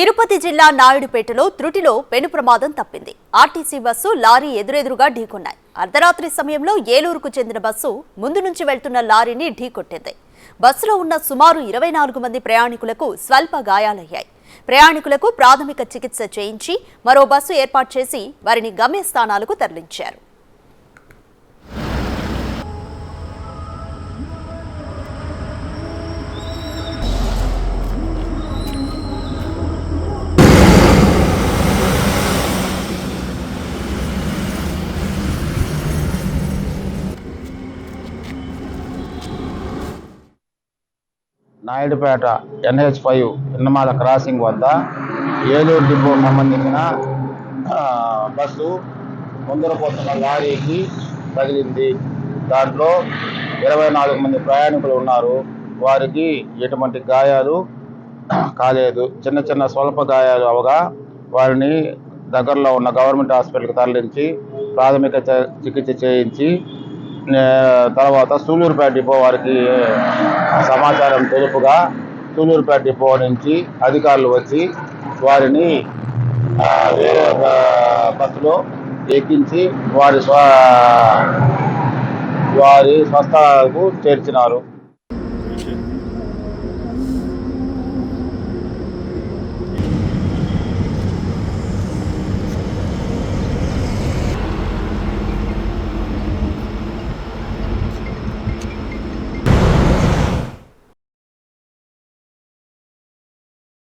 తిరుపతి జిల్లా నాయుడుపేటలో త్రుటిలో పెను ప్రమాదం తప్పింది. ఆర్టీసీ బస్సు లారీ ఎదురెదురుగా ఢీకొన్నాయి. అర్ధరాత్రి సమయంలో ఏలూరుకు చెందిన బస్సు ముందు నుంచి వెళ్తున్న లారీని ఢీకొట్టింది. బస్సులో ఉన్న సుమారు 24 మంది ప్రయాణికులకు స్వల్ప గాయాలయ్యాయి. ప్రయాణికులకు ప్రాథమిక చికిత్స చేయించి మరో బస్సు ఏర్పాటు చేసి వారిని గమ్యస్థానాలకు తరలించారు. నాయుడుపేట NH5 ఇన్నమాల క్రాసింగ్ వద్ద ఏలూరు డిపో సంబంధించిన బస్సు ముందర పోతున్న లారీకి తగిలింది. దాంట్లో 24 మంది ప్రయాణికులు ఉన్నారు. వారికి ఎటువంటి గాయాలు కాలేదు. చిన్న చిన్న స్వల్ప గాయాలు అవగా వారిని దగ్గరలో ఉన్న గవర్నమెంట్ హాస్పిటల్కి తరలించి ప్రాథమిక చికిత్స చేయించి తర్వాత సూలూరుపేట డిపో వారికి సమాచారం తెలుపుగా సూలూరుపేట డిపో నుంచి అధికారులు వచ్చి వారిని వేరే బస్సులో ఎక్కించి వారి స్వస్థలాలకు చేర్చినారు.